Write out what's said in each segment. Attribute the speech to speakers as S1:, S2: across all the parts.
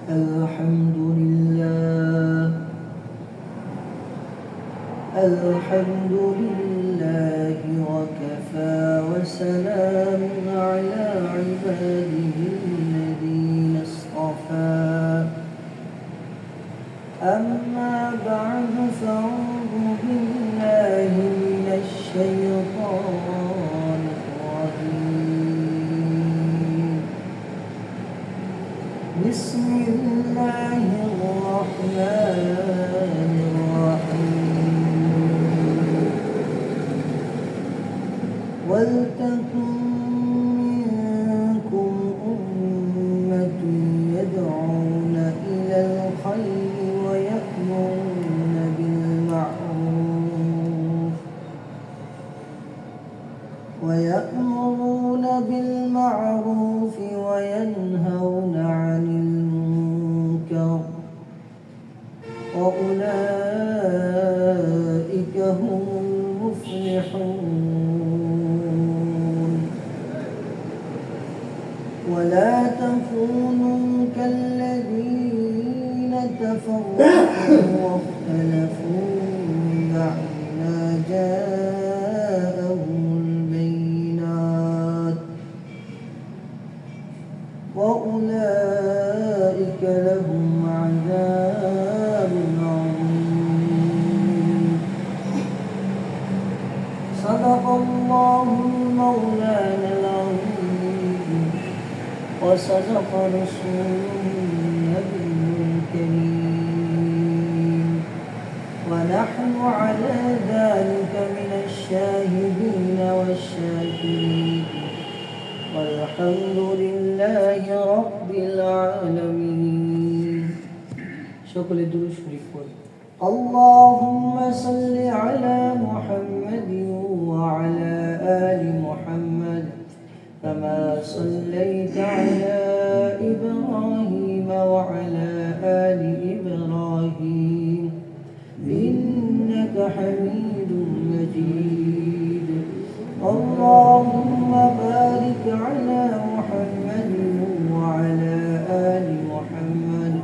S1: الحمد لله الحمد لله وكفى وسلام على عباده الذين اصطفى أما بعد فأعوذ بالله من الشيطان الرجيم بسم الله الرحمن الرحيم ولتكن منكم أمة يدعون إلى الخير ويأمرون بالمعروف وينهون عن المنكر وأولئك هم المفلحون ولا تكونوا كالذين تفرقوا واختلفوا من بعد ما جاءهم البينات وأولئك لهم عذاب عظيم صدق الله مولانا العظيم وصدق رسوله النبي الكريم ونحن على ذلك من الشاهدين والشاكرين والحمد لله رب العالمين شكرا لدروس ريكول اللهم صل على محمد وعلى آل محمد كما صليت على إبراهيم وعلى آل إبراهيم إنك حميد مجيد اللهم بارك على محمد وعلى آل محمد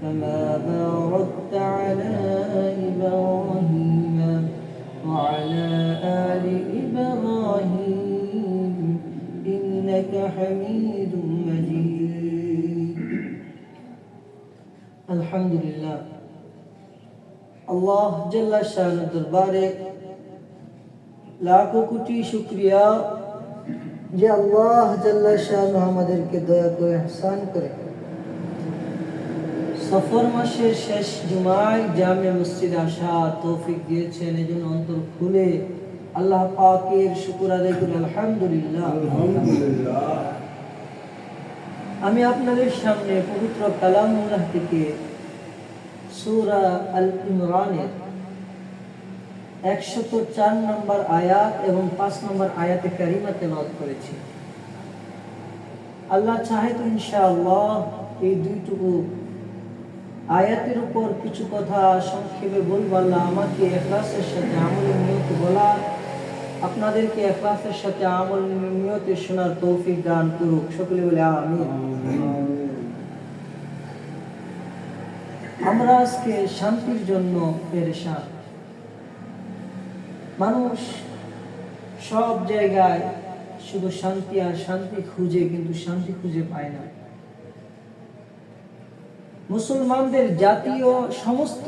S1: كما باركت على إبراهيم وعلى آل إبراهيم إنك حميد مجيد الحمد لله আল্লাহ জাল্লা শানের দরবারে লাখো কোটি শুকরিয়া যে আল্লাহ জাল্লা শান আমাদেরকে দয়া করে ইহসান করে সফর মাসের শেষ জুমায় জামে মসজিদে আসা তৌফিক দিয়েছেন এজন্য অন্তর খুলে আল্লাহ পাকের শুকর আদায় করি আলহামদুলিল্লাহ। আমি আপনাদের সামনে পবিত্র কালামুল্লাহ থেকে সূরা আল ইমরানের 104 নম্বর আয়াত এবং 5 নম্বর আয়াতে কারিমা তেলাওয়াত করেছি। আল্লাহ চাহে তো ইনশাআল্লাহ এই দুইটুকু আয়াতের উপর কিছু কথা সংক্ষেপে বলবো। আল্লাহ আমাকে ইখলাসের সাথে আমলের নিয়তে বলা, আপনাদেরকে ইখলাসের সাথে আমলের নিয়তে শোনার তৌফিক দান করুক। সকলে বলে আমিন। আমরা আজকে শান্তির জন্য পেরেশান। মানুষ সব জায়গায় শুধু শান্তি আর শান্তি খুঁজে, কিন্তু শান্তি খুঁজে পায় না। মুসলমানদের জাতীয় সমস্ত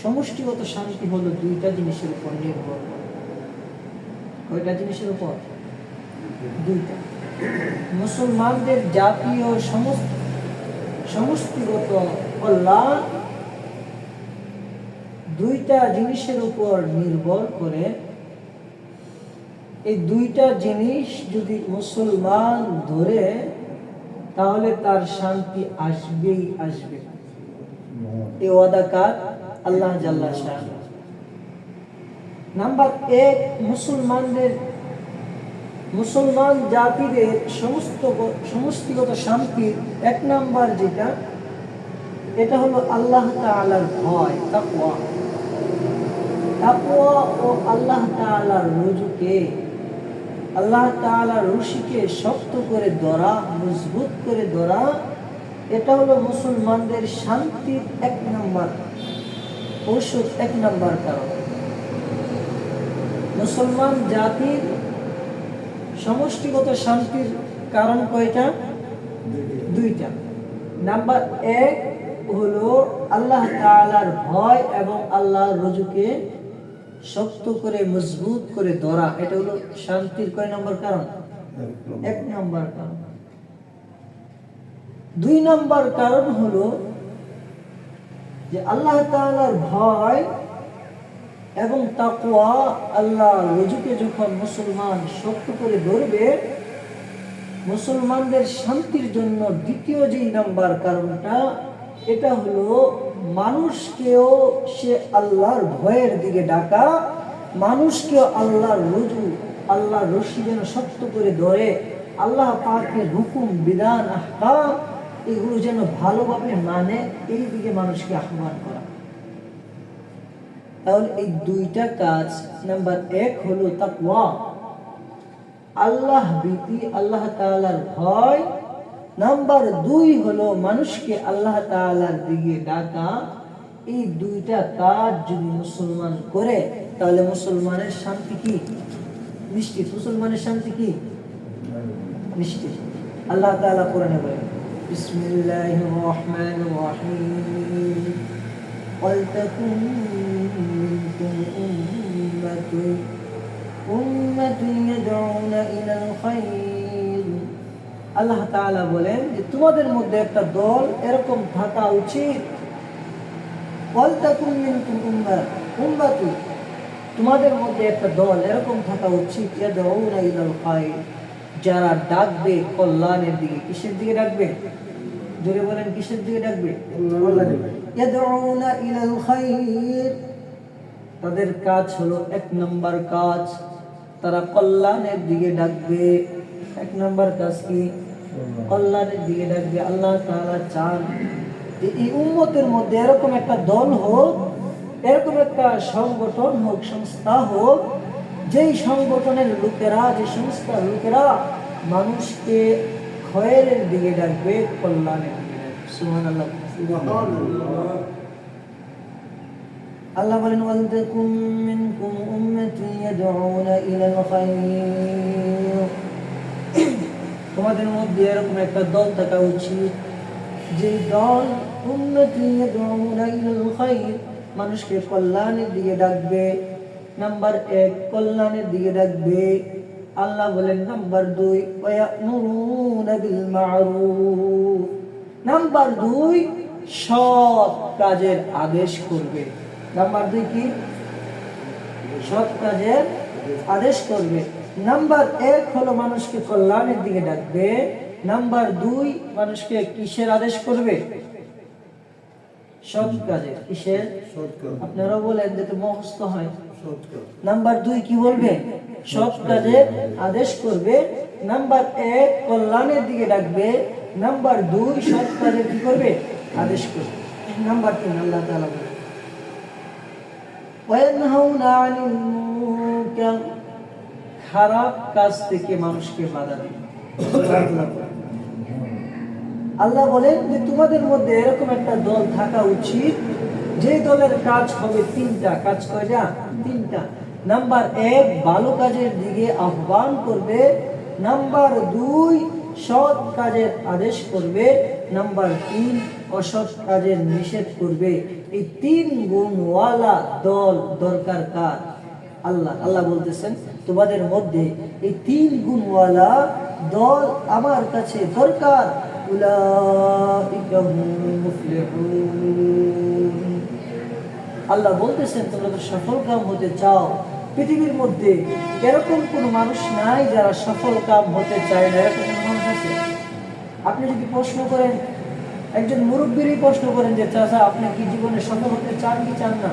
S1: সমষ্টিগত শান্তি হলো দুইটা জিনিসের উপর নির্ভর করে। কয়টা জিনিসের উপর? দুইটা। মুসলমানদের জাতীয় সমষ্টিগত কল্যাণ দুইটা জিনিসের উপর নির্ভর করে। এই দুইটা জিনিস যদি মুসলমান ধরে তাহলে তার শান্তি আসবেই আসবে। এই ওয়াদা কার? আল্লাহ জাল্লা শান। নাম্বার 1, মুসলমান জাতিদের সমষ্টিগত শান্তির 1 নাম্বার যেটা, এটা হলো আল্লাহ তাআলার ভয়, তাকওয়া। তাকওয়া ও আল্লাহ তাআলার রুজুকে, আল্লাহ তাআলার রশিকে শক্ত করে ধরা, মজবুত করে ধরা, এটা হলো মুসলমানদের শান্তির এক নাম্বার ঔষধ, এক নাম্বার কারণ। মুসলমান জাতির সমষ্টিগত শান্তির কারণ কয়টা? দুইটা। নাম্বার এক হলো আল্লাহ তাআলার ভয় এবং আল্লাহর রজুকে শক্ত করে মজবুত করে ধরা। এটা হলো শান্তির কয় নম্বর কারণ? এক নম্বর কারণ। দুই নম্বর কারণ হলো যে আল্লাহ তাআলার ভয় এবং তাকওয়া, আল্লাহর রজুকে যখন মুসলমান শক্ত করে ধরবে, মুসলমানদের শান্তির জন্য দ্বিতীয় যেই নাম্বার কারণটা, এটা হলো মানুষকেও সে আল্লাহর ভয়ের দিকে ডাকা, মানুষকেও আল্লাহর রজু, আল্লাহর রশি যেন শক্ত করে ধরে, আল্লাহ পাকের হুকুম বিধান আহকাম এগুলো যেন ভালোভাবে মানে, এই দিকে মানুষকে আহ্বান করা। তাহলে এই দুইটা কাজ, নাম্বার এক হলো তাকওয়া, আল্লাহ ভীতি, আল্লাহ তাআলার ভয়। নাম্বার দুই হলো মানুষকে আল্লাহ তাআলার দিকে ডাকা। এই দুইটা কাজ যদি মুসলমান করে, তাহলে মুসলমানের শান্তি কি? নিশ্চিত। মুসলমানের শান্তি কি? নিশ্চিত। আল্লাহ তাআলা কোরআনে বলেন, বিসমিল্লাহির রহমানির রহিম, ওয়ালতাকুম মিনকুম উম্মাতুন ইয়াদউনা ইলাল খায়র। আল্লাহ তাআলা বলেন যে তোমাদের মধ্যে একটা দল এরকম থাকা উচিত। ওয়ালতাকুম মিনকুম উম্মাতুন, তোমাদের মধ্যে একটা দল এরকম থাকা উচিত, ইয়াদউনা ইলাল খায়র, যারা ডাকবে কল্যাণের দিকে। কিসের দিকে ডাকবে? জোরে বলেন, কিসের দিকে ডাকবে? ইয়াদউনা ইলাল খায়র, তাদের কাজ হলো এক নম্বর কাজ, তারা কল্যাণের দিকে ডাকবে। এক নম্বর কাজ কি? কল্যাণের দিকে ডাকবে। আল্লাহ তাআলা চান যে এই উম্মতের মধ্যে এরকম একটা দল হোক, এরকম একটা সংগঠন হোক, সংস্থা হোক, যেই সংগঠনের লোকেরা, যে সংস্থার লোকেরা মানুষকে খয়রের দিকে ডাকবে, কল্যাণের দিকে ডাকবে। সুবহানাল্লাহ। আল্লাহ বলেন, ওয়ালতাকুম মিনকুম উম্মাতুন ইয়াদউনা ইলাল খায়র, তোমাদের মধ্যে এরকম একটা দল থাকা উচিত, যে দল উম্মাতুন ইয়াদউনা ইলাল খায়র, মানুষকে কল্যাণের দিকে ডাকবে। নাম্বার এক, কল্যাণের দিকে ডাকবে। আল্লাহ বলেন নাম্বার দুই, ওয়ায়ামুরুনা বিল মা'রুফ, নাম্বার দুই, সৎ কাজের আদেশ করবে। নাম্বার দুই কি? সৎ কাজের আদেশ করবে। নাম্বার এক হলো মানুষকে কল্যাণের দিকে ডাকবে। নাম্বার দুই, মানুষকে কিসের আদেশ করবে? সৎ কাজের। কিসের? আপনারা বলেন যে তো মুখস্থ হয়। নাম্বার দুই কি বলবে? সৎ কাজের আদেশ করবে। নাম্বার এক, কল্যাণের দিকে ডাকবে। নাম্বার দুই, সৎ কাজের কি করবে? আদেশ করবে। নাম্বার তিন, আল্লাহ তাআলা বলেন, ওয়ায়ানহাউনা আনিল মুনকার, খারাপ কাজ থেকে মানুষকে বাধা দিবে। আল্লাহ বলেন যে তোমাদের মধ্যে এরকম একটা দল থাকা উচিত, যে দলের কাজ হবে তিনটা। কাজ কয়টা? তিনটা। নাম্বার এক, ভালো কাজের দিকে আহ্বান করবে। নাম্বার দুই, সৎ কাজের আদেশ করবে। নাম্বার তিন, অসৎ কাজের নিষেধ করবে। এই তিন গুণওয়ালা দল দরকার কার? আল্লাহ। আল্লাহ বলতেছেন তোমাদের মধ্যে এই তিন গুণওয়ালা দল আমার কাছে দরকার। উলাইকা হুমুল মুফলিহুন, আল্লাহ বলতেছেন তোমরা তো সফল কাম হতে চাও। পৃথিবীর মধ্যে এরকম কোন মানুষ নাই যারা সফল কাম হতে চায় না। এরকম কোন মানুষ আছে? আপনি যদি প্রশ্ন করেন, একজন মুরব্বীরই প্রশ্ন করেন যে চাচা আপনি কি জীবনে সফল হতে চান কি চান না,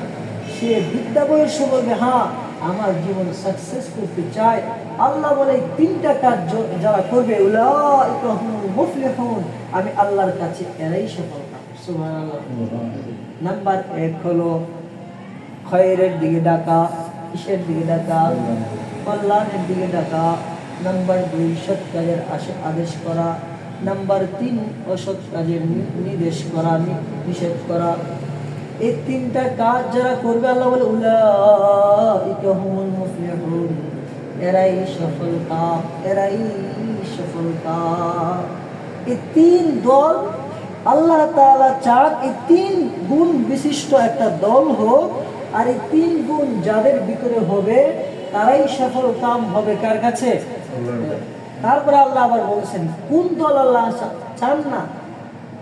S1: সে বিদ্যা বয়স্ক বলবে হ্যাঁ আমার জীবন সাকসেস করতে চায়। আল্লাহ বলে তিনটা কাজ যারা করবে, উলাইকা হুমুল মুফলিহুন, আমি আল্লাহর কাছে এরাই সফল কাম। সুবহানাল্লাহ। নাম্বার এক হলো খয়রের দিকে ডাকা। কিসের দিকে ডাকা? কল্যাণের দিকে ডাকা। নাম্বার দুই, সৎ কাজের আদেশ করা। নাম্বার 3 অসৎ কাজের নির্দেশ করা, নিষেধ করা। এই তিনটা কাজ যারা করবে আল্লাহ বলে উলাইকা হুমুল মুফলিহুন, এরাই সফলতা, এরাই সফলতা। এই তিন দল আল্লাহ তাআলা চান এই তিন গুণ বিশিষ্ট একটা দল হোক, আর এই তিন গুণ যাদের ভিতরে হবে তারাই সফল কাম হবে কার কাছে? তারপরে আল্লাহ আবার বলছেন কোন দল আল্লাহ চান না,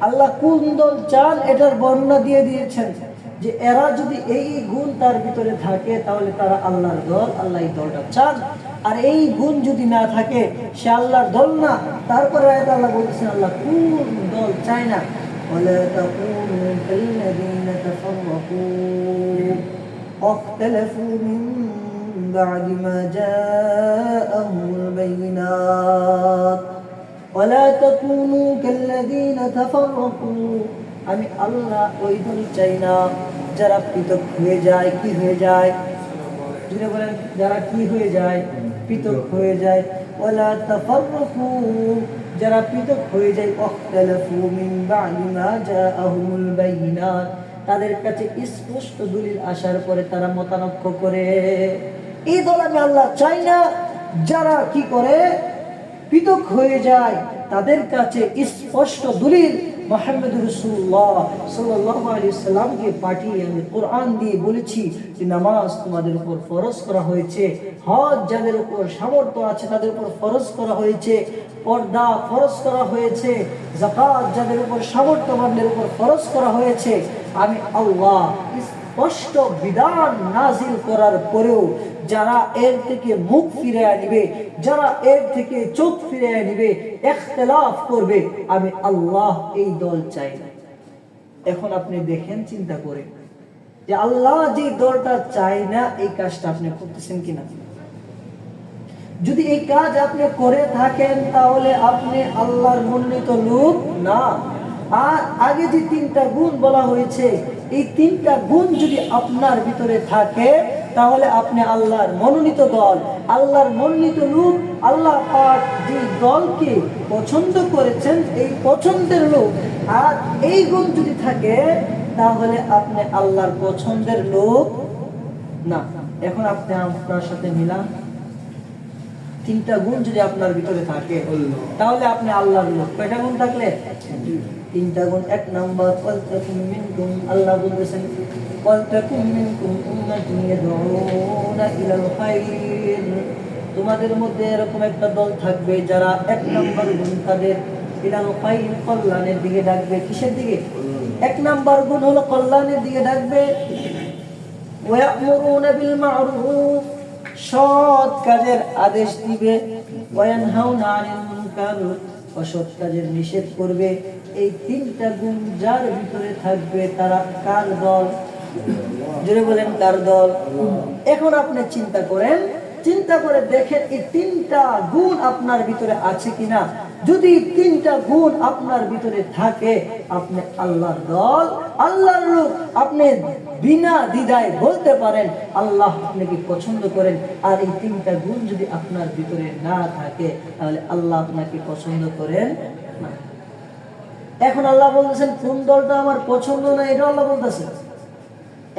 S1: আল্লাহ কোন দল চান এটার বর্ণনা দিয়ে দিয়েছেন যে এরা যদি এই গুণ তার ভিতরে থাকে তাহলে তারা আল্লাহর দল, আল্লাহ এই দলটা চান। আর এই গুণ যদি না থাকে সে আল্লাহর দল না। তারপরে আল্লাহ বলছেন আল্লাহ কোন দল চায় না, ولا تكونوا كالذين تفرقوا واختلفوا من بعد ما جاءهم البينات ولا تكونوا كالذين تفرقوا। আমি আল্লাহ ওই দল চাই না যারা পৃথক হয়ে যায়। কি হয়ে যায়? যদি বলেন যারা কি হয়ে যায়? পৃথক হয়ে যায়। ওয়ালা তাফাররাকু, যারা পৃথক হয়ে যায়। ওয়াখতালাফু মিন বা'দি মা জাআহুমুল বাইয়িনাত, তাদের কাছে স্পষ্ট দলিল আসার পরে তারা মতানক্য করে। এই দল আমি আল্লাহ চাই না যারা কি করে? পৃথক হয়ে যায়। তাদের কাছে স্পষ্ট দলিল মুহাম্মদ রাসূলুল্লাহ সাল্লাল্লাহু আলাইহি সাল্লামকে পাঠিয়ে আমি কোরআন দিয়ে বলেছি যে নামাজ তোমাদের উপর ফরজ করা হয়েছে, হজ যাদের উপর সামর্থ্য আছে তাদের উপর ফরজ করা হয়েছে, পর্দা ফরজ করা হয়েছে, যাকাত যাদের উপর সামর্থ্যবানদের উপর ফরজ করা হয়েছে। আমি আল্লাহ স্পষ্ট বিধান নাজিল করার পরেও যারা এর থেকে মুখ ফিরিয়ে নিবে, যারা এর থেকে চোখ ফিরিয়ে নিবে, ইখতিলাফ করবে, আমি আল্লাহ এই দল চাই না। এখন আপনি দেখেন, চিন্তা করে যে আল্লাহ যে দলটা চাই না এই কাজটা আপনি করতেছেন কিনা। যদি এই কাজ আপনি করে থাকেন তাহলে আপনি আল্লাহর মনোনীত লোক না। আর আগে যে তিনটা গুণ বলা হয়েছে এই তিনটা গুণ যদি আপনার ভিতরে থাকে তাহলে আপনি আল্লাহর মনোনীত দল, আল্লাহর মনোনীত লোক। আল্লাহ পাক যে দলকে পছন্দ করেছেন এই পছন্দের লোক। আর এই গুণ যদি থাকে তাহলে আপনি আল্লাহর পছন্দের লোক না। এখন আপনি আপনার সাথে মিলান, তিনটা গুণ যদি আপনার ভিতরে থাকে তাহলে আপনি আল্লাহর লোক। কয়টা গুণ থাকলে? তিনটা গুণ। এক নাম্বার ওয়ালতাকুম মিনকুম, আল্লাহ বলেছেন ওয়ালতাকুম মিনকুম উম্মাতুন ইয়াদউনা ইলাল খায়র, তোমাদের মধ্যে এরকম একটা দল থাকবে যারা এক নাম্বার গুণ তাদের ইলাল খায়র, কল্যাণের দিকে ডাকবে। কিসের দিকে? এক নাম্বার গুণ হলো কল্যাণের দিকে ডাকবে। ওয়া ইয়ামুরুনা বিল মা'রুফ, সৎ কাজের আদেশ দিবে। ওয়া ইয়ানহাউনা আনিল মুনকার, অসৎ কাজের নিষেধ করবে। এই তিনটা গুণ যার ভিতরে থাকবে তারা কার দল? জোরে বলেন কার দল? এখন আপনি চিন্তা করেন, চিন্তা করে দেখেন এই তিনটা গুণ আপনার ভিতরে আছে কিনা। যদি তিনটা গুণ আপনার ভিতরে থাকে আপনি আল্লাহর দল, আল্লাহর লোক। আপনি বিনা দ্বিধায় বলতে পারেন আল্লাহ আপনাকে পছন্দ করেন। আর এই তিনটা গুণ যদি আপনার ভিতরে না থাকে তাহলে আল্লাহ আপনাকে পছন্দ করেন না। এখন আল্লাহ বলতেছেন কোন দলটা আমার পছন্দ না, এটা আল্লাহ বলতেছেন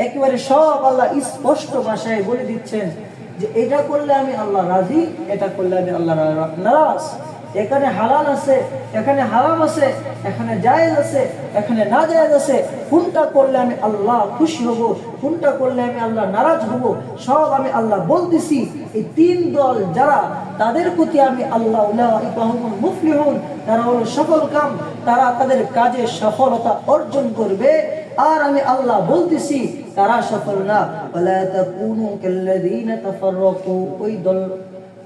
S1: একেবারে সব আল্লাহ স্পষ্ট ভাষায় বলে দিচ্ছেন যে এটা করলে আমি আল্লাহ রাজি, এটা করলে আমি আল্লাহ নারাজ। এখানে হালাল আছে, এখানে হারাম আছে, এখানে জায়েজ আছে, এখানে না জায়েজ আছে। কোনটা করলে আমি আল্লাহ খুশি হব, কোনটা করলে আমি আল্লাহ নারাজ হব, সব আমি আল্লাহ বলতেছি। এই তিন দল যারা, তাদের প্রতি আমি আল্লাহ উলাইকা হুমুল মুফলিহুন, তারা হলো সফল কাম, তারা তাদের কাজে সফলতা অর্জন করবে। আর আমি আল্লাহ বলতেছি তারা সফল না। ওয়ালা তাকুনু কাল্লাযীনা তাফাররাকু,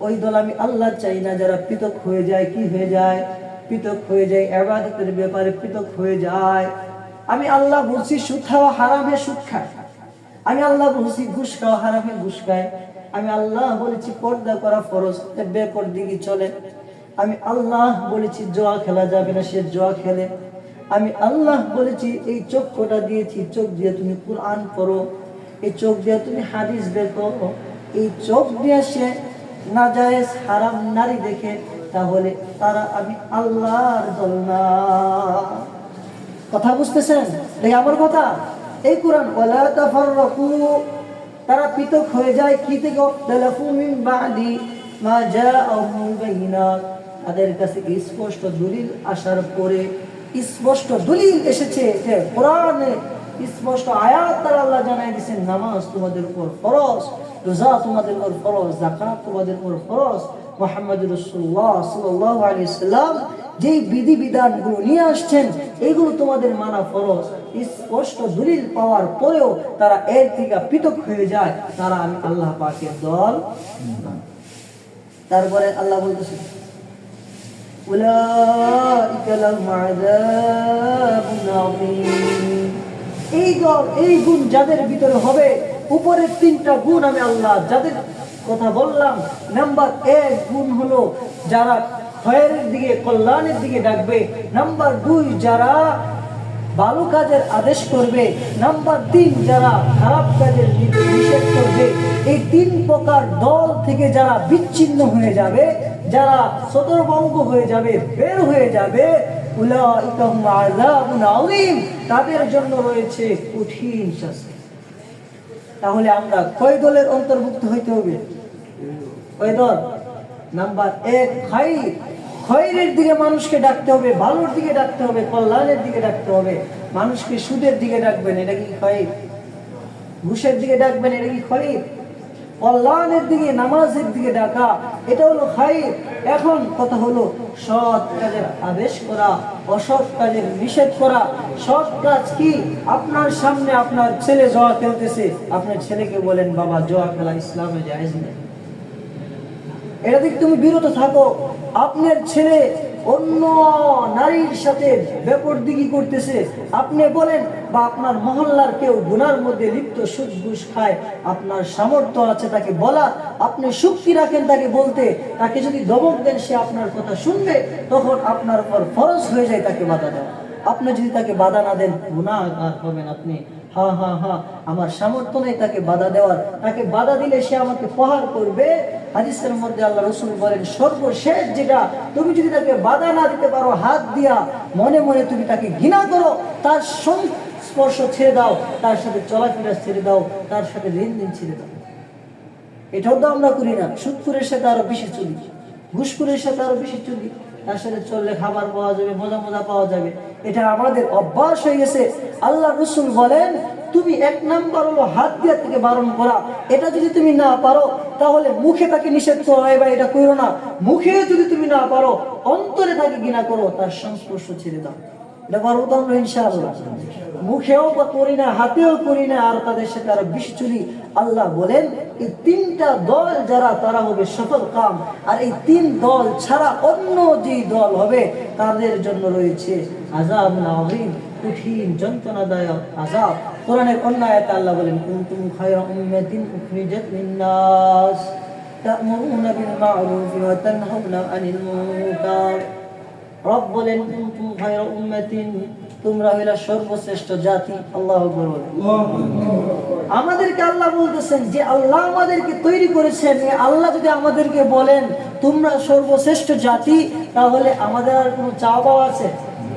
S1: ওই দল আমি আল্লাহ চাই না যারা পৃথক হয়ে যায়। কি হয়ে যায়? পৃথক হয়ে যায়, ইবাদতের ব্যাপারে পৃথক হয়ে যায়। আমি আল্লাহ বলছি সুদ খাওয়া হারামে সুদ খায়, আমি আল্লাহ বলছি ঘুষ খাওয়া হারামে ঘুষ খায়, আমি আল্লাহ বলেছি পর্দা করা ফরজ, বেপরদিগি চলে। আমি আল্লাহ বলেছি জুয়া খেলা যাবে না, সে জুয়া খেলে। আমি আল্লাহ বলেছি এই চক্ষুটা দিয়েছি, চোখ দিয়ে তুমি কুরআন পড়ো, এই চোখ দিয়ে তুমি হাদিস দেখো। এই চোখ দিয়ে সে নাজায়েজ হারাম নারী দেখে, তাহলে তারা আমি আল্লাহর দল না। কথা বুঝতেছেন? এই আমার কথা, এই কোরআন ওয়ালা তাফাররাকু, তারা পৃথক হয়ে যায় কি থেকে? তালাফু মিন বাদি মা জাআহুমুল বাইনাত, তাদের কাছে স্পষ্ট দলিল আসার পরে, স্পষ্ট দলিল এসেছে যে কোরআনে স্পষ্ট আয়াত তারা আল্লাহ জানাই দিয়েছেন, নামাজ তোমাদের উপর ফরজ, রোজা তোমাদের উপর ফরজ, যাকাত তোমাদের উপর ফরজ। মুহাম্মদুর রাসূলুল্লাহ সাল্লাল্লাহু আলাইহি সাল্লাম যে বিধি বিধানগুলো নিয়ে আসছেন এগুলো তোমাদের মানা ফরজ। স্পষ্ট দলিল পাওয়ার পরেও তারা এর থেকে পৃথক হয়ে যায়, তারা আমি আল্লাহ পাকের দল না। তারপরে আল্লাহ বলতেছেন উলাইকা লাহুম আযাবুন আযীম, এই দল, এই গুণ যাদের ভিতরে হবে, উপরের তিনটা গুণ আমি আল্লাহ যাদের কথা বললাম, নাম্বার 1 গুণ হলো যারা খয়রের দিকে, কল্যাণের দিকে ডাকবে। নাম্বার 2 যারা ভালো কাজের আদেশ করবে। নাম্বার 3 যারা খারাপ কাজের নিষেধ করবে। এই 3 প্রকার দল থেকে যারা বিচ্ছিন্ন হয়ে যাবে, যারা ছত্রভঙ্গ হয়ে যাবে, বের হয়ে যাবে, উলাইকা হুম আযাবুন আযীম, তাদের জন্য রয়েছে কঠিন শাস্তি। তাহলে আমরা কয় দলের অন্তর্ভুক্ত হইতে হবে? কয় দল? নাম্বার 1 খায়র, খয়রের দিকে মানুষকে ডাকতে হবে, ভালোর দিকে ডাকতে হবে, কল্যাণের দিকে ডাকতে হবে। মানুষকে সুদের দিকে ডাকবেন, এটা কি খয়র? ঘুষের দিকে ডাকবেন, এটা কি খয়র? কল্যাণের দিকে, নামাজের দিকে ডাকা, এটা হলো খয়র। এখন কথা হলো সৎ কাজের আদেশ করা, অসৎ কাজের নিষেধ করা। সৎ কাজ কি? আপনার সামনে আপনার ছেলে জুয়া খেলতেছে, আপনার ছেলেকে বলেন বাবা জুয়া খেলা ইসলামে জায়েজ নেই, এটা থেকে তুমি বিরত থাকো। আপনার ছেলে অন্য নারীর সাথে বেপরদিগি করতেছে, আপনি বলেন, বা আপনার মহল্লার কেউ গুনার মধ্যে লিপ্ত, সুদ ঘুষ খায়, আপনার সামর্থ্য আছে তাকে বলা, আপনি শক্তি রাখেন তাকে বলতে, তাকে যদি দমক দেন সে আপনার কথা শুনবে, তখন আপনার উপর ফরজ হয়ে যায় তাকে বাধা দেওয়া। আপনি যদি তাকে বাধা না দেন, গুনাহগার হবেন আপনি। আমার সামর্থ্য নেই তাকে বাধা দেওয়ার, তাকে বাধা দিলে সে আমাকে প্রহার করবে। হাদিসের মধ্যে আল্লাহ রাসূল বলেন, সর্বশেষ যেটা, তুমি যদি তাকে বাধা না দিতে পারো, হাত দিয়া মনে মনে তুমি তাকে ঘৃণা করো, তার সংস্পর্শ ছেড়ে দাও, তার সাথে চলাফেরা ছেড়ে দাও, তার সাথে লেনদেন ছেড়ে দাও। এটাও তো আমরা করি না। সুদখোরের সাথে আরো বেশি চলি, ঘুষখোরের সাথে আরো বেশি চলি, তার সাথে চললে খাবার পাওয়া যাবে, মজা মজা পাওয়া যাবে, এটা আমাদের অভ্যাস হয়ে গেছে। আল্লাহ রাসূল বলেন, তুমি 1 নাম্বার হলো হাত দিয়া থেকে বারণ করা। এটা যদি তুমি না পারো, তাহলে মুখে তাকে নিষেধ করো, এবার এটা করো না। মুখে যদি তুমি না পারো, অন্তরে তাকে ঘৃণা করো, তার সংস্পর্শ ছেড়ে দাও। এটা পারবো তো আমরা ইনশাআল্লাহ। মুখেও বা করি না, হাতেও করি না, আর তাদের সাথে আরো বেশি চলি। আল্লাহ বলেন, এই 3টা দল যারা, তারা হবে সফল কাম। আর এই 3 দল ছাড়া অন্য যে দল হবে, তাদের জন্য রয়েছে আযাবুন আযীম, কঠিন যন্ত্রণাদায়ক আযাব। কোরআনের অন্য আয়াতে আল্লাহ বলেন, কুনতুম খায়রা উম্মাতিন উখরিজাত লিন-নাস তা'মুরুনা বিল মা'রুফ ওয়া তানহাউনা আনিল মুনকার। রব বলেন, কুনতুম খায়রা উম্মাতিন, তোমরা হইলা সর্বশ্রেষ্ঠ জাতি। আল্লাহু আকবার বলেন। আমাদেরকে আল্লাহ বলতেছেন যে আল্লাহ আমাদেরকে তৈরি করেছেন, আল্লাহ যদি আমাদেরকে বলেন তোমরা সর্বশ্রেষ্ঠ জাতি, তাহলে আমাদের আর কোনো চাওয়া পাওয়া আছে?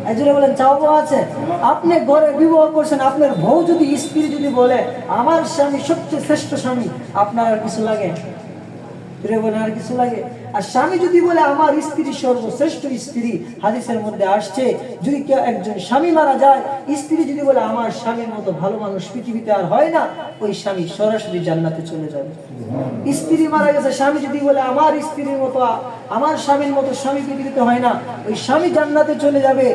S1: একজনে বলেন চাওয়া পাওয়া আছে? আপনি ঘরে বিবাহ করছেন, আপনার বউ যদি, স্ত্রী যদি বলে আমার স্বামী সবচেয়ে শ্রেষ্ঠ স্বামী, আপনার আর কিছু লাগে? বলে আর কিছু লাগে? আর স্বামী যদি বলে আমার স্ত্রী সর্বশ্রেষ্ঠ স্ত্রী, হাদিসের মধ্যে আসছে, যদি কেউ একজন স্বামী মারা যায়, স্ত্রী যদি বলে আমার স্বামীর মতো ভালো মানুষ পৃথিবীতে আর হয় না, ওই স্বামী সরাসরি জান্নাতে চলে যাবে। স্ত্রী মারা গেছে, স্বামী যদি বলে আমার স্ত্রীর মতো, আমার স্বামীর মতো স্বামী পৃথিবীতে হয় না, ওই স্বামী জান্নাতে চলে যাবে।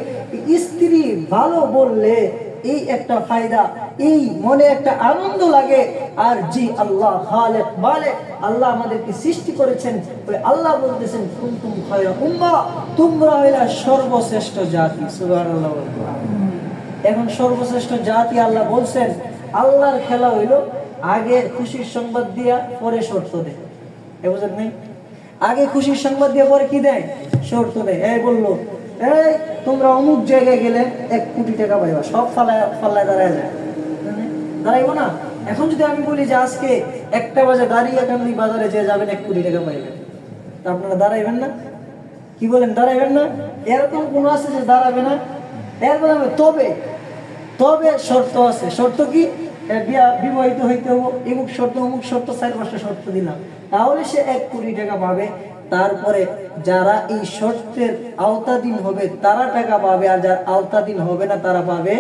S1: স্ত্রী ভালো বললে এই একটা ফায়দা, এই মনে একটা আনন্দ লাগে। আর জি আল্লাহ খালেক মালিক, আল্লাহ আমাদেরকে সৃষ্টি করেছেন, আল্লাহ বলতেছেন কুনতুম খায়রা উম্মাহ, তোমরা হইলা সর্বশ্রেষ্ঠ জাতি। সুবহানাল্লাহ। এখন সর্বশ্রেষ্ঠ জাতি আল্লাহ বলছেন, আল্লাহর খেলা হইলো আগে খুশির সংবাদ দিয়া পরে শর্ত দেয়। এ বুঝেন নাই? আগে খুশির সংবাদ দিয়ে পরে কি দেয়? শর্ত দেয়। এই বললো, এই তোমরা অমুক জায়গায় গেলে 1 কোটি টাকা পাইবা, সব ফাল্লায় দাঁড়ায় যায়, দাঁড়াইবো না? এখন যদি আমি বলি যে আজকে 1টা বাজে দাঁড়িয়ে বাজারে যে যাবেন 1 কোটি টাকা পাইবেন, তা আপনারা দাঁড়াইবেন না? কি বলেন, দাঁড়াবেন না? এরকম কোন আছে যে দাঁড়াবে না? এরপরে তবে তবে শর্ত আছে। শর্ত কি? বিবাহিত হইতে হবো, অমুক শর্ত অমুক শর্ত, 4-5টা শর্ত দিলাম, তাহলে সে 1 কোটি টাকা পাবে। তারপরে যারা এই শর্তের আওতাধীন হবে তারা টাকা পাবে, আর যারা আওতাধীন হবে না তারা পাবে,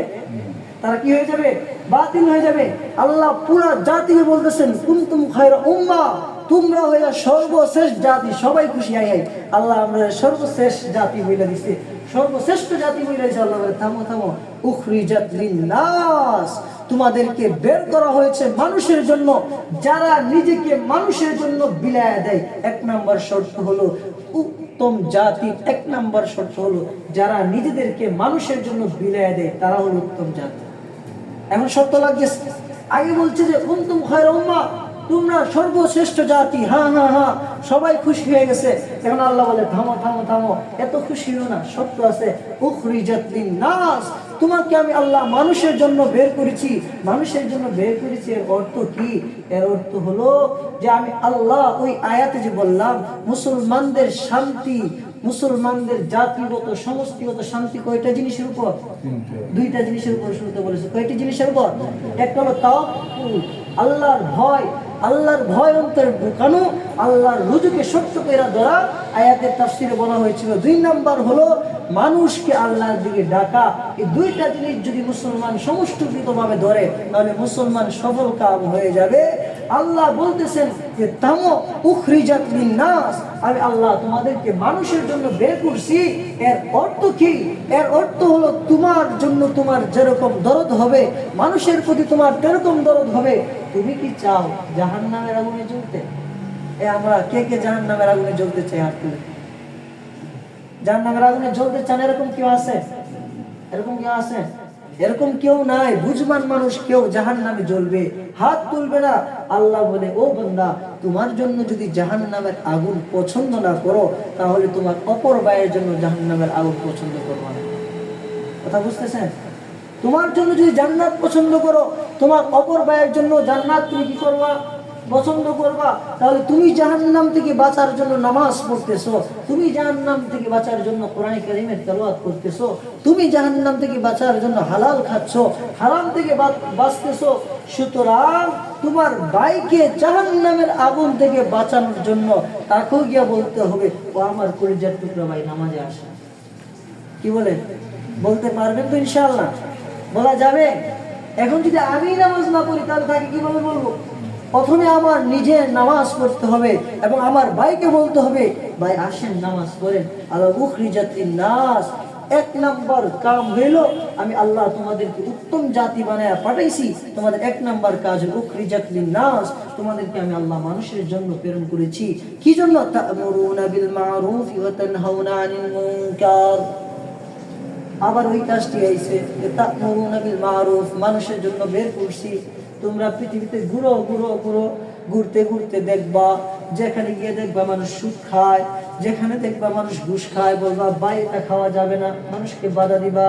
S1: তারা কি হয়ে যাবে? বাতিল হয়ে যাবে। আল্লাহ পুরা জাতিকে বলতেছেন কুনতুম খায়রা উম্মাহ, তোমরা হইলা সর্বশ্রেষ্ঠ জাতি। সবাই খুশি, আই আই আল্লাহ আমরা সর্বশ্রেষ্ঠ জাতি বলে দিছে, সর্বশ্রেষ্ঠ জাতি বলে দিছে। আল্লাহ বলে থামো থামো, উখরিজাত লিন্নাস, তোমাদেরকে বের করা হয়েছে মানুষের জন্য। যারা নিজেকে মানুষের জন্য বিলায় দেয়, 1 নম্বর শর্ত হলো উত্তম জাতি। 1 নম্বর শর্ত হলো যারা নিজেদেরকে মানুষের জন্য বিলায় দেয় তারা হলো উত্তম জাতি। এখন শর্ত লাগছে, আগে বলছে যে কুনতুম খায়রা উম্মাহ, তোমরা সর্বশ্রেষ্ঠ জাতি। হ্যাঁ হ্যাঁ হ্যাঁ, সবাই খুশি হয়ে গেছে। এখন আল্লাহ বলে থামো থামো থামো, এত খুশি হও না, সত্য আছে। উখরিজাত লিন্নাস, তোমাকে আমি আল্লাহ মানুষের জন্য বের করেছি। মানুষের জন্য বের করেছি এর অর্থ কি? এর অর্থ হলো যে আমি আল্লাহ ওই আয়াতে যে বললাম মুসলমানদের শান্তি, মুসলমানদের জাতিগত সমষ্টিগত শান্তি কয়টা জিনিসের উপর? 2টা জিনিসের উপর শুরুতে বলেছে। কয়টি জিনিসের উপর? একটা হলো তাওয়াক্কুল, আল্লাহর ভয়, আল্লাহর ভয় অন্তরে ঢুকানো, আল্লাহর রুজুকে সত্য করে ধরা, আয়াতের তাফসিরে বলা হয়েছিল। 2 নাম্বার হলো মানুষকে আল্লাহর দিকে ডাকা। এই 2টা জিনিস যদি মুসলমান সমষ্টিগতভাবে ধরে তাহলে মুসলমান সফল কাম হয়ে যাবে। আল্লাহ বলতেছেন যে তামো উখরিজাত লিন্নাস, আমি আল্লাহ তোমাদেরকে মানুষের জন্য বের করছি। এর অর্থ কি? এর অর্থ হলো তোমার জন্য তোমার যেরকম দরদ হবে, মানুষের প্রতি তোমার যেরকম দরদ হবে। তুমি কি চাও জাহান্নামের আগুনে জ্বলতে? আমরা কে কে জাহান্নামের আগুনে জ্বলতে চাই? হাত তুলে। জাহান্নামের আগুনে জ্বলতে চান এরকম কেউ আছে? এরকম কেউ আছে? এরকম কেউ নাই। বুঝবান মানুষ কেউ জাহান্নামে জ্বলবে, হাত তুলবে না। আল্লাহ বলে ও বান্দা, তোমার জন্য যদি জাহান্নামের আগুন পছন্দ না করো তাহলে তোমার অপর ভাইয়ের জন্য জাহান্নামের আগুন পছন্দ করবা না। কথা বুঝতেছেন? তোমার জন্য যদি জান্নাত পছন্দ করো, তোমার অপর ভাইয়ের জন্য জান্নাত তুমি কি করবা? পছন্দ করবা। তাহলে তুমি জাহান্নাম থেকে বাঁচার জন্য নামাজ পড়তেছো, তুমি জাহান্নাম থেকে বাঁচার জন্য কোরআন কারীমের তেলাওয়াত করতেছো, তুমি জাহান্নাম থেকে বাঁচার জন্য হালাল খাচ্ছো, হারাম থেকে বাঁচতেছো। সুতরাং তোমার ভাইকে জাহান্নামের আগুন থেকে বাঁচানোর জন্য তাকেও গিয়া বলতে হবে ও আমার কলিজার টুকরা ভাই নামাজে আসে। কি বলেন? বলতে পারবেন তো ইনশাআল্লাহ? বলা যাবে? এখন যদি আমি নামাজ না পড়ি তাহলে তাকে কিভাবে বলবো? প্রথমে আমার নিজের নামাজ পড়তে হবে এবং আমার ভাইকে বলতে হবে ভাই আসেন নামাজ পড়েন। আল্লাহ উখরিজাত লিন্নাস, 1 নম্বর কাম হইল আমি আল্লাহ তোমাদেরকে উত্তম জাতি বানায়া পাঠাইছি। তোমাদের 1 নম্বর কাজ উখরিজাত লিন্নাস, তোমাদেরকে আমি আল্লাহ মানুষের জন্য প্রেরণ করেছি। কি জন্য? তা'মুরুনা বিল মা'রুফ ওয়া তানহাউনা আনিল মুনকার। আবার ওই কাজটি আইছে যে তা'মুরুনা বিল মা'রুফ, মানুষের জন্য বের করছি। তোমরা পৃথিবীতে ঘুরো ঘুরো ঘুরো, ঘুরতে ঘুরতে দেখবা যেখানে গিয়ে দেখবা মানুষ সুদ খায়, যেখানে দেখবা মানুষ ঘুষ খায়, বলবা ভাই এটা খাওয়া যাবে না, মানুষকে বাধা দিবা।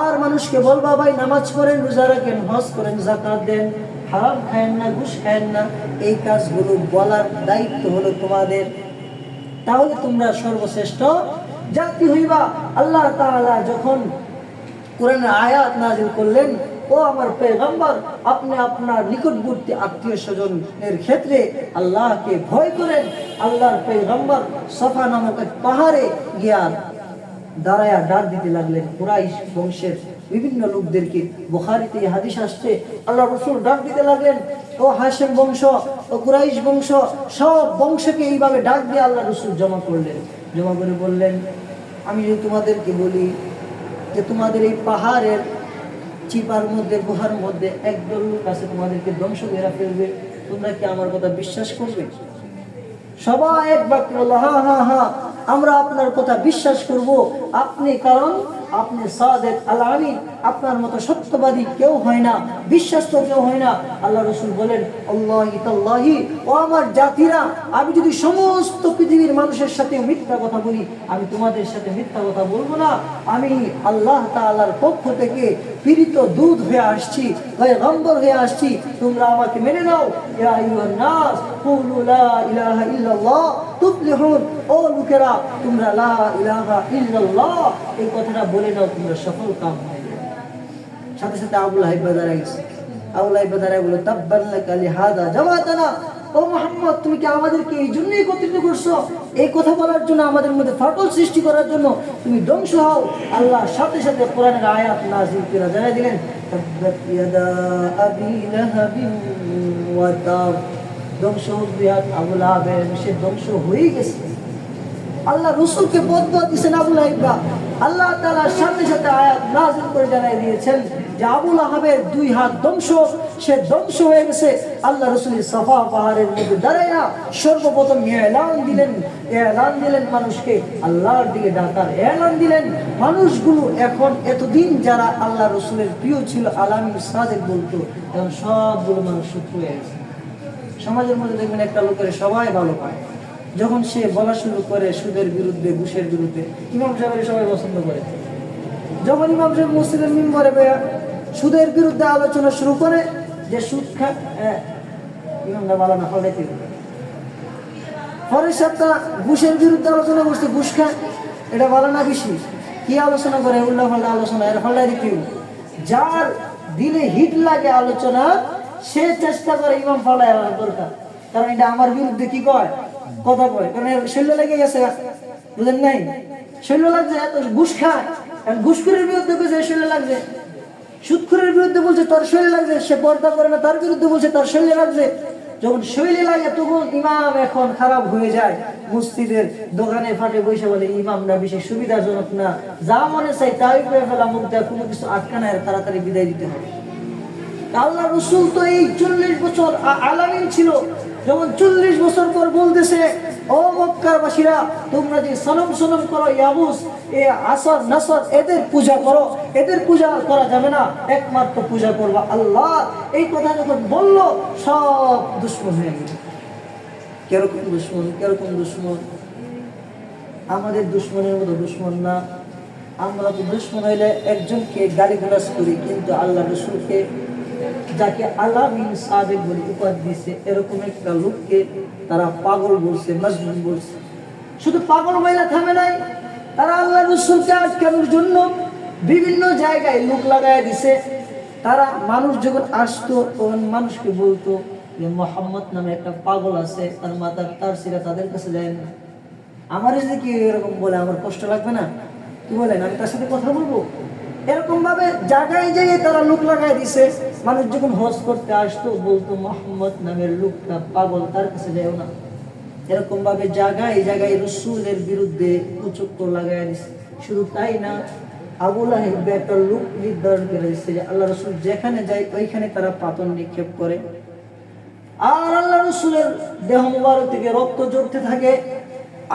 S1: আর মানুষকে বলবা ভাই নামাজ পড়েন, রোজা রাখেন, হজ করেন, যাকাত দেন, হারাম খায়েন না, ঘুষ খায়েন না। এই কাজগুলো বলার দায়িত্ব হলো তোমাদের। তাহলে তোমরা সর্বশ্রেষ্ঠ জাতি হইবা। আল্লাহ তাআলা যখন কোরআনের আয়াত নাযিল করলেন, ও আমার পয়গম্বর, আপনি আপনার নিকটবর্তী আত্মীয় স্বজনের ক্ষেত্রে আল্লাহকে ভয় করেন। আল্লাহর পয়গম্বর সাফা নামক এক পাহাড়ে গিয়া দাঁড়ায়া ডাক দিতে লাগলেন কুরাইশ বংশের বিভিন্ন লোকদেরকে। বুখারীতে এই হাদিস আসছে, আল্লাহ রাসূল ডাক দিতে লাগলেন ও হাশিম বংশ, ও কুরাইশ বংশ, সব বংশকে এইভাবে ডাক দিয়ে আল্লাহ রাসূল জমা করলেন। জমা করে বললেন, আমি যদি তোমাদেরকে বলি যে তোমাদের এই পাহাড়ের চিপার মধ্যে, গুহার মধ্যে একদল লোক আছে তোমাদেরকে ধ্বংস করে ফেলবে, তোমরা কি আমার কথা বিশ্বাস করবে? সবাই এক বাক্যে বলল, হ্যাঁ হ্যাঁ হ্যাঁ, আমরা আপনার কথা বিশ্বাস করব। আপনি, কারণ আপনি সাদেক আল আমিন, আপনার মতো সত্য সত্যবাদী কেউ হয় না, বিশ্বাস্ত কেউ হয় না। আল্লাহ রাসূল বলেন, আল্লাহি তাআলাহি, ও আমার জাতিরা, আমি যদি সমস্ত পৃথিবীর মানুষের সাথে মিথ্যা কথা বলি, আমি তোমাদের সাথে মিথ্যা কথা বলবো না। আমি আল্লাহ তাআলার পক্ষ থেকে প্রেরিত দূত হয়ে আসছি, পয়গম্বর হয়ে আসছি, তোমরা আমাকে মেনে নাও। ইয়া আইয়ুহান নাস কুলু লা ইলাহা ইল্লাল্লাহ তুফলিহুন, ও লোকেরা তোমরা লা ইলাহা ইল্লাল্লাহ এই কথাটা বলে নাও, তোমরা সফল কাম হয়ে যাবে। সাথে সাথে আবু লাহাব দাঁড়ায় গেছে। আবু লাহাব দাঁড়ায় বলে, তাব্বান লাকা লিহাদা জামাতানা, ও মুহাম্মদ তুমি কি আমাদেরকে এই জন্য একত্রিত করছো? এই কথা বলার জন্য, আমাদের মধ্যে ফাটল সৃষ্টি করার জন্য? তুমি ধ্বংস হও। আল্লাহ সাথে সাথে কোরআনের আয়াত নাযিল করে জানাই দিলেন, তাব্বাত ইয়াদা আবি লাহাবিন ওয়া তাব, ধ্বংস হবে আবু লাহাবের, সে ধ্বংস হয়ে গেছে। আল্লাহ রাসূলকে বদদুয়া দিয়েছেন আবু লাহাবরা। আল্লাহ তাআলা সাথে সাথে আয়াত নাযিল করে জানাই দিয়েছেন যে আবু লাহাবের 2 হাত ধ্বংস, সে ধ্বংস হয়ে গেছে। আল্লাহ রাসূল সাফা পাহাড়ের মধ্যে দাঁড়াইয়া সর্বপ্রথম এলান দিলেন মানুষকে আল্লাহর দিকে ডাকার এলান দিলেন। মানুষগুলো এখন এতদিন যারা আল্লাহ রাসূলের প্রিয় ছিল, আলামিন সাদেক বলতো, এখন সবগুলো মানুষ শত্রু হয়ে গেছে। সমাজের মধ্যে দেখবেন একটা লোকের সবাই ভালো পায়, যখন সে বলা শুরু করে সুদের বিরুদ্ধে, ঘুষের বিরুদ্ধে, ইমাম সাহেবের সবাই পছন্দ করে। যখন ইমাম সাহেব মসজিদের মিম্বরে সুদের বিরুদ্ধে আলোচনা শুরু করে, যে সুদ খায়, ইমামটা ভালো না, ফলাইতে পরের সপ্তাহ ঘুষের বিরুদ্ধে আলোচনা করছে, ঘুষ খায়, এটা ভালো না বেশি, কি আলোচনা করে, উল্টা পাল্টা আলোচনা, এর ফলাই দিতে। যার দিলে হিট লাগে আলোচনা, সে চেষ্টা করে ইমাম ফলায় দরকার, কারণ এটা আমার বিরুদ্ধে কি কয়, কথা কয়, কারণ শৈল্য লেগে গেছে, বুঝেন নাই, শৈল্য লাগছে, এত ঘুষ খায়, ঘুষখোরের বিরুদ্ধে বলছে শৈল্য লাগছে, সুদখোরের বিরুদ্ধে বলছে তার শৈল্য লাগছে, সে পর্দা করে না তার বিরুদ্ধে বলছে তার শৈল্য লাগছে। যখন শৈল্য লাগে তখন ইমাম এখন খারাপ হয়ে যায়। মসজিদের দোকানে ফাটে বসে বলে, ইমামরা বেশি সুবিধাজনক না, যা মনে চাই তাই করে ফেলা, মুখ দেওয়া, কোনো কিছু আটকা নাই, তাড়াতাড়ি বিদায় দিতে হবে। আল্লাহ রাসূল তো এই 40 বছর আলামিন ছিল, যখন 40 বছর পর বলতেছে, ও মক্কাবাসীরা, তোমরা যে সনম করো, ইয়াবুস, এ আসর নাসর, এদের পূজা করো, এদের পূজা করা যাবে না, একমাত্র পূজা করবা আল্লাহ। এই কথা যখন বললো, সব দুশ্মন হয়ে গেল। কিরকম দুশ্মন, আমাদের দুশ্মনের মতো দুশ্মন না। আমরা তো দুশ্মন হইলে একজনকে গালিগালাজ করি, কিন্তু আল্লাহ রাসূলকে, যাকে আলামিন সাদেক বলে উপাধি দিয়েছে, এরকম একটা লোককে তারা পাগল বলছে, মজনুন বলছে। শুধু পাগল বইলা থামে নাই, তারা আল্লাহ রাসূলকে আটকানোর জন্য বিভিন্ন জায়গায় লোক লাগায় দিছে। তারা মানুষ যখন আসতো, তখন মানুষকে বলতো যে মুহাম্মদ নামে একটা পাগল আছে, তার মাথার তার ছিঁড়া, তাদের কাছে যায় না। আমার যদি কি এরকম বলে, আমার কষ্ট লাগবে না? কি বলেন, আমি তার সাথে কথা বলবো? এরকম ভাবে জায়গায় জায়গায় তারা লোক লাগাই দিছে। মানুষ যখন হজ করতে আসতো, বলতো মুহাম্মদ নামের লোকটা পাগল, তার কাছে যাও না। এরকম ভাবে জায়গায় জায়গায় রাসূলের বিরুদ্ধে কুচক্র লাগাই দিছে। শুধু তাই না, আবু লাহাব একটা লোক নির্ধারণ করে দিচ্ছে যে আল্লাহ রাসূল যেখানে যায় ওইখানে তারা পাথর নিক্ষেপ করে, আর আল্লাহ রাসূলের দেহ মুবারক থেকে রক্ত ঝরতে থাকে।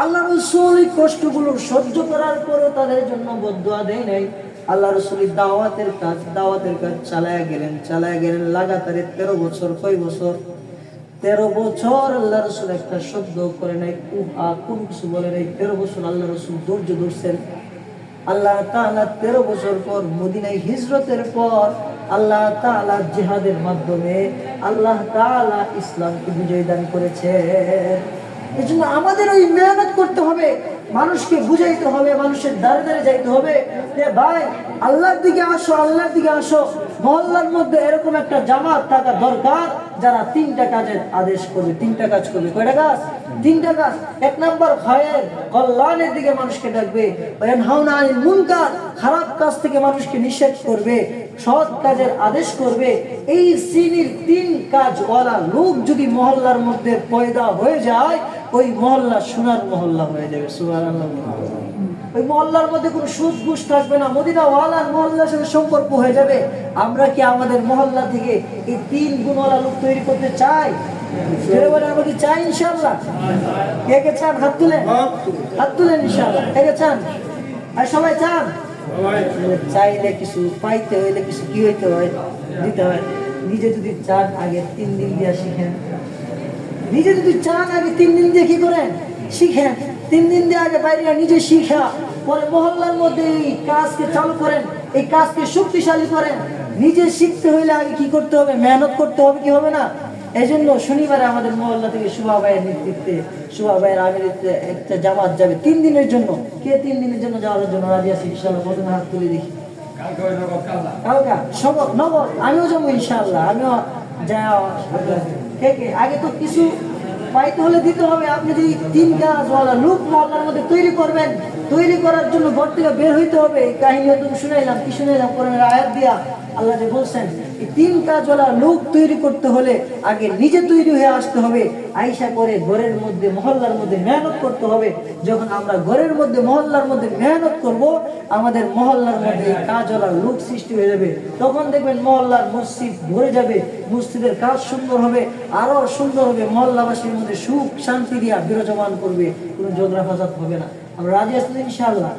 S1: আল্লাহ রাসূল এই কষ্টগুলো সহ্য করার পরও তাদের জন্য বদদুয়া দেয় নাই। আল্লাহ রাসূল দাওয়াতের কাজ চালায়া গেলেন লাগাতার 13 বছর। কয় বছর? 13 বছর আল্লাহ রাসূল একটা শব্দ করে নাই, কোন কিছু বলে নাই। 13 বছর আল্লাহ রাসূল ধৈর্য ধরছেন। আল্লাহ তাআলা 13 বছর পর মদিনায় হিজরতের পর আল্লাহ তাআলা জিহাদের মাধ্যমে আল্লাহ তাআলা ইসলামকে বিজয় দান করেছে। এজন্য আমাদের ওই মেহনত করতে হবে, মানুষকে বুঝাইতে হবে, মানুষের দ্বারে দ্বারে যাইতে হবে যে ভাই আল্লাহর দিকে আসো। মহল্লার মধ্যে এরকম একটা জামাত থাকা দরকার যারা 3টা কাজের আদেশ করবে, 3টা কাজ করবে। কয়টা কাজ? 3টা কাজ। 1 নাম্বার খায়ের, কল্যাণের দিকে মানুষকে ডাকবে, ওয়ানহাউনা আনিল মুনকার, খারাপ কাজ থেকে মানুষকে নিষেধ করবে, সৎ কাজের আদেশ করবে। এই শ্রেণীর 3 কাজওয়ালা লোক যদি মহল্লার মধ্যে পয়দা হয়ে যায়, ওই মহল্লা সোনার মহল্লা হয়ে যাবে। সুবহানাল্লাহ। ওই মহল্লার মধ্যে কোনো সুদ ঘুষ থাকবে না, মদিনা ওয়ালার মহল্লার সাথে সম্পর্ক হয়ে যাবে। আমরা কি আমাদের মহল্লা থেকে এই 3 গুণওয়ালা লোক তৈরি করতে চাই? আমরা চাই ইনশাআল্লাহ। কে কে চান? হাত তুলেন ইনশাআল্লাহ। কে কে চান? আর সবাই চান? চাইলে কিছু পাইতে হইলে কিছু কি হইতে হয়, দিতে হয়। নিজে যদি চান আগে 3 দিন দিয়ে শিখেন, নিজে যদি চান আগে 3 দিন দিয়ে কি করেন শিখেন। 3 দিন দিয়ে আগে বাইরে নিজে শিখা, পরে মহল্লার মধ্যে এই কাজকে চালু করেন, এই কাজকে শক্তিশালী করেন। নিজে শিখতে হইলে আগে কি করতে হবে, মেহনত করতে হবে, কি হবে না। এই জন্য শনিবারে আমাদের মহল্লা থেকে শুভা ভাইয়ের নেতৃত্বে, শুভা ভাইয়ের আমিরিতে একটা জামাত যাবে 3 দিনের জন্য। কে 3 দিনের জন্য যাওয়ার জন্য রাজি আছে ইনশাআল্লাহ? প্রথমে হাত তুলে দেখি। কালকা সবক নগদ, আমিও যাবো ইনশাআল্লাহ, আমিও যা। কে কে আগে তো কিছু পাইতে হলে দিতে হবে। আপনি যদি 3 কাজওয়ালা লোক মহল্লার মধ্যে তৈরি করবেন, তৈরি করার জন্য ঘর থেকে বের হইতে হবে। এই কাহিনী তুমি শুনাইলাম, কি শুনাইলাম কোরআনের আয়াত দিয়া আল্লাহ যে বলছেন, এই 3 কাজওয়ালা লোক তৈরি করতে হলে আগে নিজে তৈরি হয়ে আসতে হবে। আইসা করে ঘরের মধ্যে মহল্লার মধ্যে মেহনত করতে হবে। যখন আমরা ঘরের মধ্যে মহল্লার মধ্যে মেহনত করব, আমাদের মহল্লার মধ্যে কাজওয়ালা লোক সৃষ্টি হয়ে যাবে। তখন দেখবেন মহল্লার মসজিদ ভরে যাবে, মসজিদের কাজ সুন্দর হবে, আরো সুন্দর হবে। মহল্লাবাসীর মধ্যে সুখ শান্তি দিয়া বিরাজমান করবে, কোনো ঝগড়া ফাসাদ হবে না। আমরা রাজি আছি ইনশাআল্লাহ।